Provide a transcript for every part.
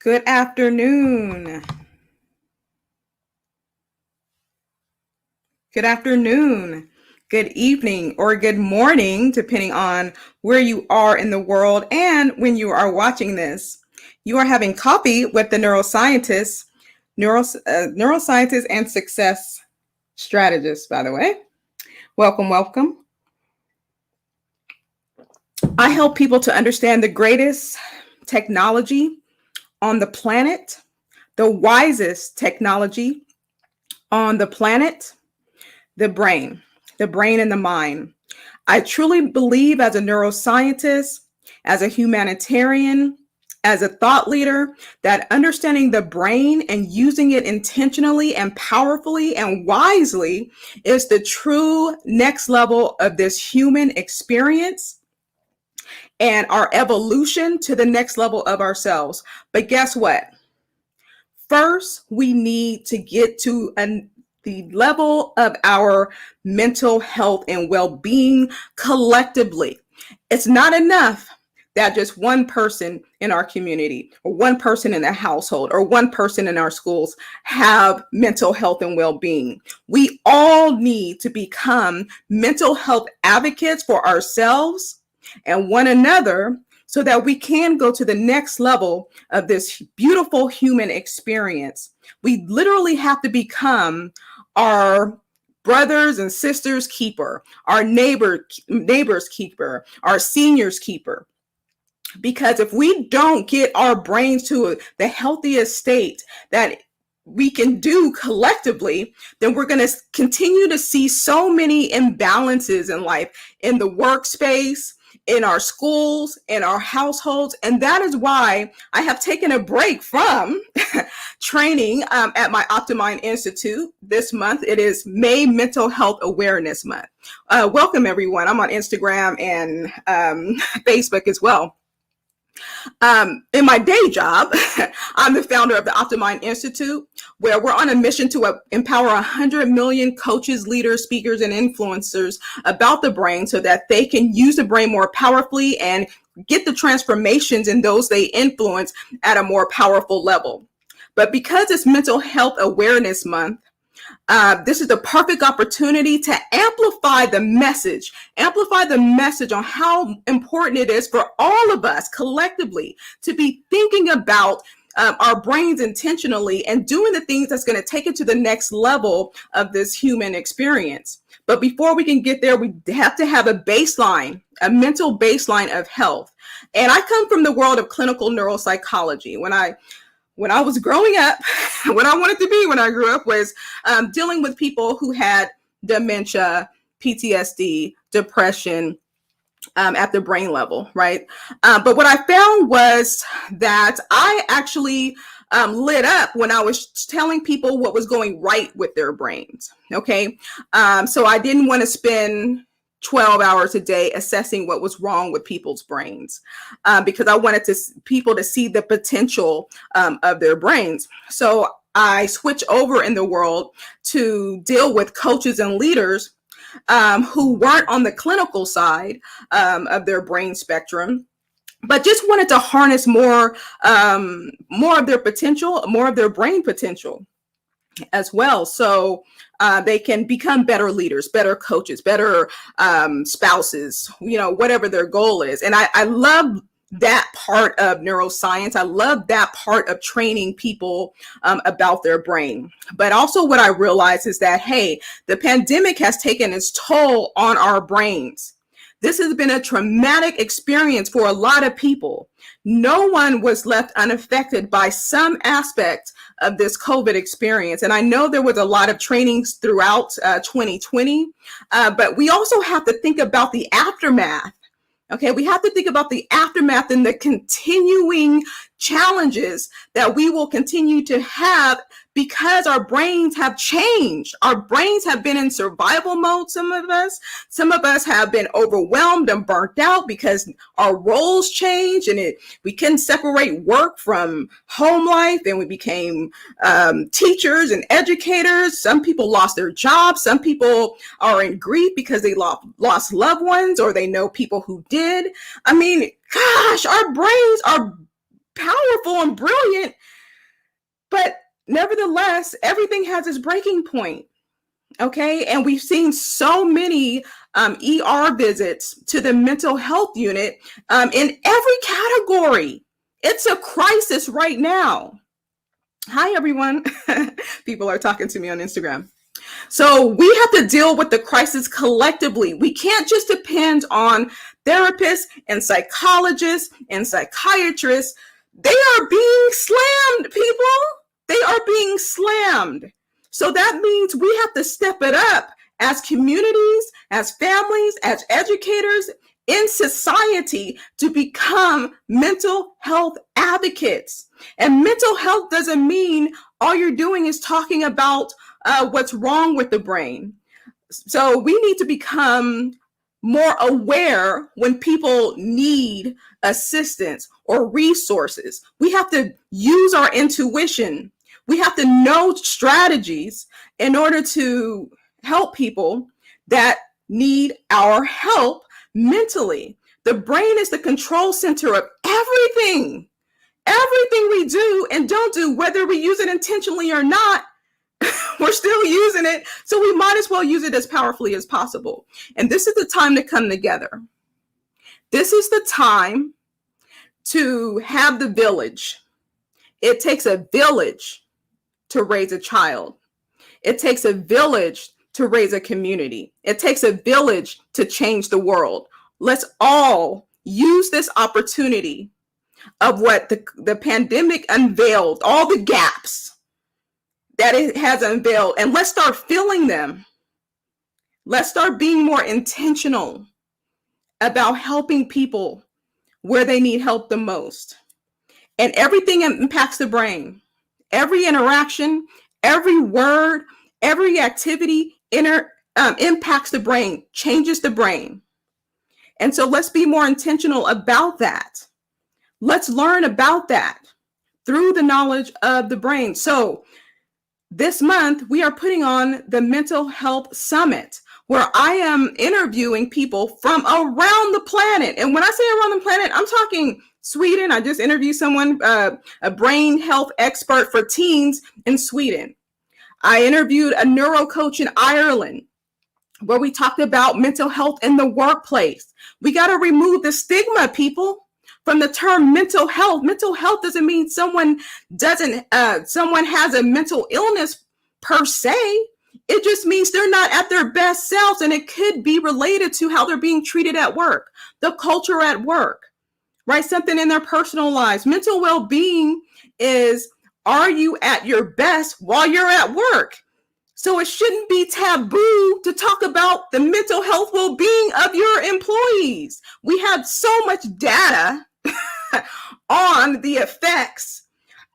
Good afternoon. Good afternoon. Good evening or good morning, depending on where you are in the world and when you are watching this. You are having coffee with the neuroscientist and success strategist, by the way. Welcome, welcome. I help people to understand the greatest technology on the planet, the wisest technology on the planet, the brain and the mind. I truly believe as a neuroscientist, as a humanitarian, as a thought leader, that understanding the brain and using it intentionally and powerfully and wisely is the true next level of this human experience and our evolution to the next level of ourselves. But guess what? First, we need to get to the level of our mental health and well-being collectively. It's not enough that just one person in our community or one person in the household or one person in our schools have mental health and well-being. We all need to become mental health advocates for ourselves and one another so that we can go to the next level of this beautiful human experience. We literally have to become our brothers and sisters keeper, our neighbor's keeper, our senior's keeper. Because if we don't get our brains to the healthiest state that we can do collectively, then we're going to continue to see so many imbalances in life, in the workspace, in our schools, in our households. And that is why I have taken a break from training at my Optimind Institute this month. It is May Mental Health Awareness Month. Welcome, everyone. I'm on Instagram and Facebook as well. In my day job, I'm the founder of the Optimind Institute, where we're on a mission to empower 100 million coaches, leaders, speakers, and influencers about the brain so that they can use the brain more powerfully and get the transformations in those they influence at a more powerful level. But because it's Mental Health Awareness Month, this is the perfect opportunity to amplify the message on how important it is for all of us collectively to be thinking about our brains intentionally and doing the things that's going to take it to the next level of this human experience. But before we can get there, we have to have a baseline, a mental baseline of health. And I come from the world of clinical neuropsychology. When I was growing up, what I wanted to be when I grew up was dealing with people who had dementia, PTSD, depression at the brain level, right? But what I found was that I actually lit up when I was telling people what was going right with their brains, okay? So I didn't want to spend 12 hours a day assessing what was wrong with people's brains because I wanted people to see the potential of their brains. So I switched over in the world to deal with coaches and leaders who weren't on the clinical side of their brain spectrum, but just wanted to harness more of their potential, more of their brain potential as well. So they can become better leaders, better coaches, better spouses, whatever their goal is. And I love that part of neuroscience. I love that part of training people about their brain. But also what I realized is that, hey, the pandemic has taken its toll on our brains. This has been a traumatic experience for a lot of people. No one was left unaffected by some aspect of this COVID experience. And I know there was a lot of trainings throughout 2020, but we also have to think about the aftermath. Okay, we have to think about the aftermath and the continuing challenges that we will continue to have because our brains have changed. Our brains have been in survival mode, some of us have been overwhelmed and burnt out because our roles changed and we couldn't separate work from home life, and we became teachers and educators. Some people lost their jobs. Some people are in grief because they lost loved ones or they know people who did. I mean, gosh, our brains are powerful and brilliant, but nevertheless, everything has its breaking point. Okay. And we've seen so many ER visits to the mental health unit in every category. It's a crisis right now. Hi, everyone. People are talking to me on Instagram. So we have to deal with the crisis collectively. We can't just depend on therapists and psychologists and psychiatrists. They are being slammed, people. They are being slammed. So that means we have to step it up as communities, as families, as educators in society to become mental health advocates. And mental health doesn't mean all you're doing is talking about what's wrong with the brain. So we need to become more aware when people need assistance or resources. We have to use our intuition. We have to know strategies in order to help people that need our help mentally. The brain is the control center of everything. Everything we do and don't do, whether we use it intentionally or not, we're still using it. So we might as well use it as powerfully as possible. And this is the time to come together. This is the time to have the village. It takes a village to raise a child. It takes a village to raise a community. It takes a village to change the world. Let's all use this opportunity of what the pandemic unveiled, all the gaps that it has unveiled, and let's start filling them. Let's start being more intentional about helping people where they need help the most. And everything impacts the brain. Every interaction, every word, every activity impacts the brain, changes the brain. And so let's be more intentional about that. Let's learn about that through the knowledge of the brain. So this month, we are putting on the Mental Health Summit, where I am interviewing people from around the planet. And when I say around the planet, I'm talking Sweden. I just interviewed someone, a brain health expert for teens in Sweden. I interviewed a neuro coach in Ireland, where we talked about mental health in the workplace. We got to remove the stigma, people, from the term mental health. Mental health doesn't mean someone has a mental illness per se. It just means they're not at their best selves, and it could be related to how they're being treated at work, the culture at work, right? Something in their personal lives. Mental well-being is, are you at your best while you're at work? So it shouldn't be taboo to talk about the mental health well-being of your employees. We have so much data on the effects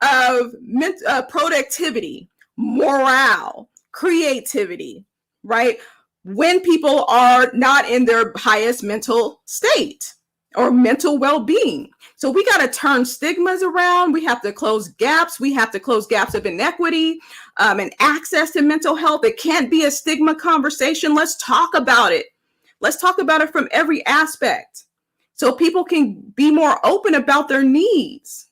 of productivity, morale, creativity, right? When people are not in their highest mental state or mental well-being. So we got to turn stigmas around. We have to close gaps. We have to close gaps of inequity and access to mental health. It can't be a stigma conversation. Let's talk about it. Let's talk about it from every aspect so people can be more open about their needs.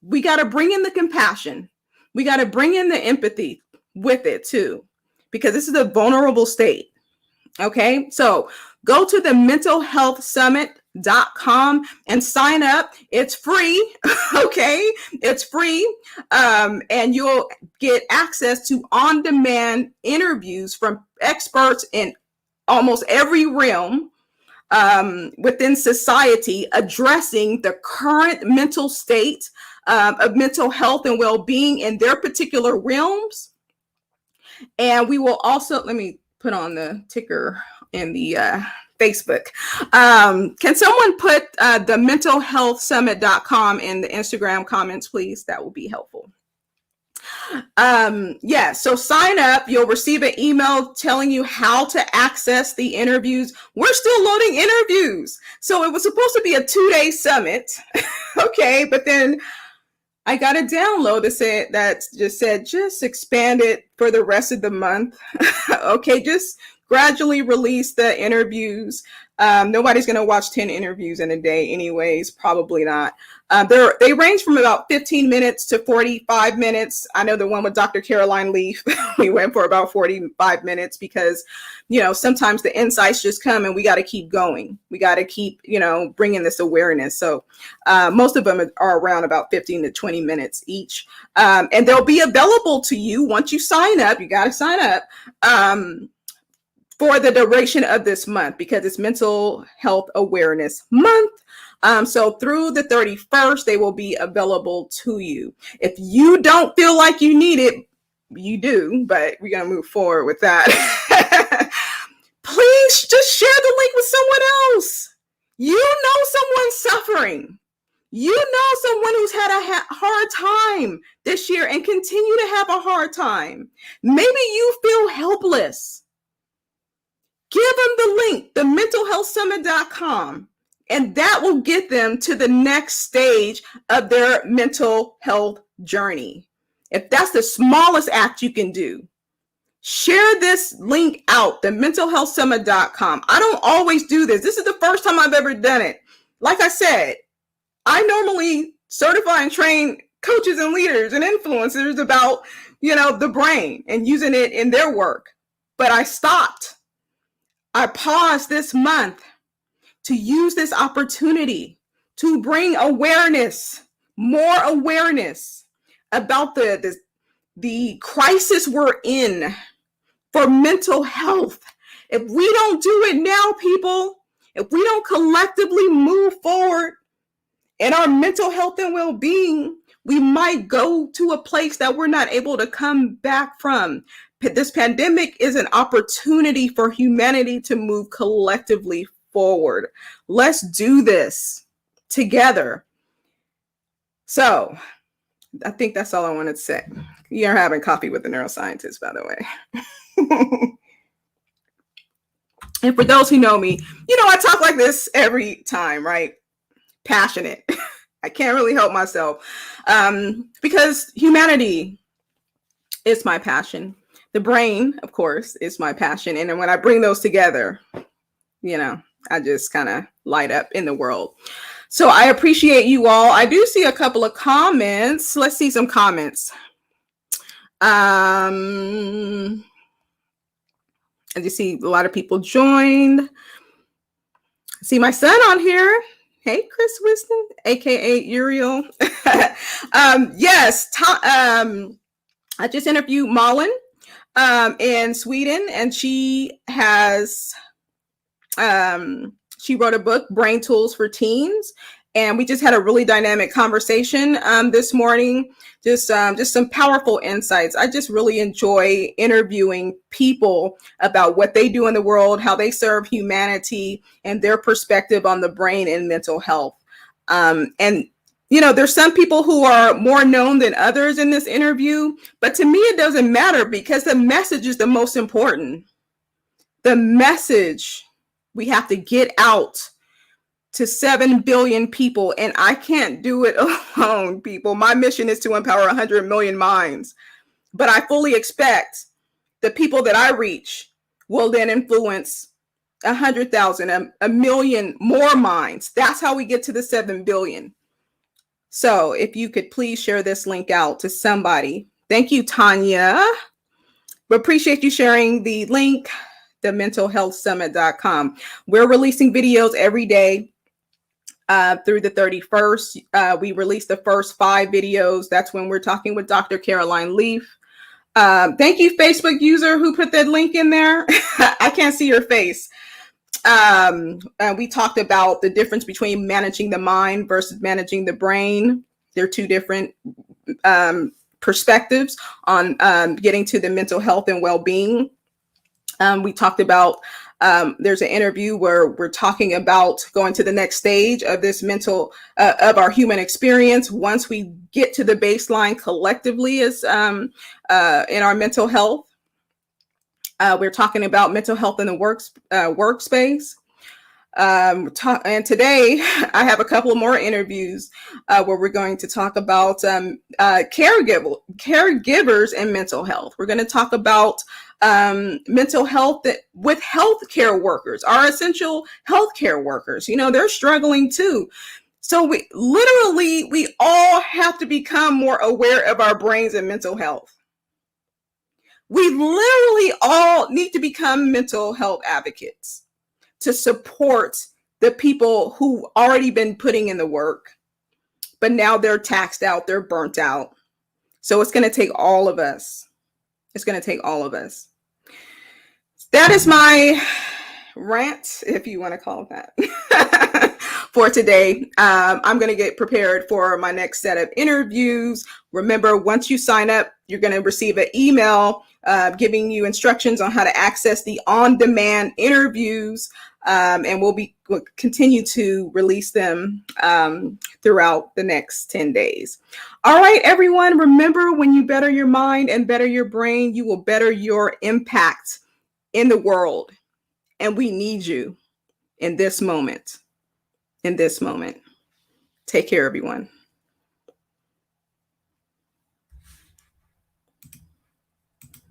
We got to bring in the compassion. We got to bring in the empathy with it too, because this is a vulnerable state. Okay, so go to the mentalhealthsummit.com and sign up. It's free. Okay, it's free. And you'll get access to on-demand interviews from experts in almost every realm within society, addressing the current mental state of mental health and well-being in their particular realms. And we will also, let me put on the ticker in the Facebook. Can someone put the mentalhealthsummit.com in the Instagram comments, please? That will be helpful. So sign up. You'll receive an email telling you how to access the interviews. We're still loading interviews. So it was supposed to be a 2-day summit. Okay, but then I got a download that just said, just expand it for the rest of the month. Okay, just gradually release the interviews Nobody's going to watch 10 interviews in a day anyways, probably not. They range from about 15 minutes to 45 minutes. I know the one with Dr. Caroline Leaf, we went for about 45 minutes because, sometimes the insights just come and we got to keep going. We got to keep, bringing this awareness. So most of them are around about 15 to 20 minutes each. And they'll be available to you once you sign up. You got to sign up. For the duration of this month, because it's Mental Health Awareness Month. So through the 31st, they will be available to you. If you don't feel like you need it, you do, but we're going to move forward with that. Please just share the link with someone else. You know someone's suffering. You know someone who's had a hard time this year and continue to have a hard time. Maybe you feel helpless. Give them the link, thementalhealthsummit.com, and that will get them to the next stage of their mental health journey. If that's the smallest act you can do, share this link out, thementalhealthsummit.com. I don't always do this. This is the first time I've ever done it. Like I said, I normally certify and train coaches and leaders and influencers about, the brain and using it in their work, but I stopped. I paused this month to use this opportunity to bring awareness, more awareness about the crisis we're in for mental health. If we don't do it now, people, if we don't collectively move forward in our mental health and well-being, we might go to a place that we're not able to come back from. This pandemic is an opportunity for humanity to move collectively forward. Let's do this together. So I think that's all I wanted to say. You're having coffee with the neuroscientist, by the way. And for those who know me, I talk like this every time, right? Passionate. I can't really help myself because humanity is my passion. The brain, of course, is my passion. And then when I bring those together, I just kind of light up in the world. So I appreciate you all. I do see a couple of comments. Let's see some comments. I just see a lot of people joined. I see my son on here. Hey, Chris Wiston, aka Uriel. Yes, I just interviewed Malin in Sweden, and she wrote a book, Brain Tools for Teens, and we just had a really dynamic conversation this morning. Just some powerful insights. I just really enjoy interviewing people about what they do in the world, how they serve humanity, and their perspective on the brain and mental health. And there's some people who are more known than others in this interview, but to me, it doesn't matter because the message is the most important. The message we have to get out to 7 billion people, and I can't do it alone, people. My mission is to empower 100 million minds, but I fully expect the people that I reach will then influence 100,000, a million more minds. That's how we get to the 7 billion. So if you could please share this link out to somebody. Thank you, Tanya. We appreciate you sharing the link, thementalhealthsummit.com. We're releasing videos every day through the 31st. We released the first 5 videos. That's when we're talking with Dr. Caroline Leaf. Thank you, Facebook user who put that link in there. I can't see your face. We talked about the difference between managing the mind versus managing the brain. They're two different perspectives on getting to the mental health and well-being. We talked about, there's an interview where we're talking about going to the next stage of this of our human experience once we get to the baseline collectively as in our mental health. We're talking about mental health in the workspace. And today I have a couple more interviews where we're going to talk about caregivers and mental health. We're going to talk about mental health with healthcare workers, our essential healthcare workers. You know, they're struggling too. So we all have to become more aware of our brains and mental health. We literally all need to become mental health advocates to support the people who already been putting in the work, but now they're taxed out, they're burnt out. So it's going to take all of us. It's going to take all of us. That is my rant, if you want to call it that, for today. I'm going to get prepared for my next set of interviews. Remember, once you sign up, you're going to receive an email giving you instructions on how to access the on-demand interviews, and we'll continue to release them throughout the next 10 days. All right, everyone, remember, when you better your mind and better your brain, you will better your impact in the world. And we need you in this moment. Take care, everyone.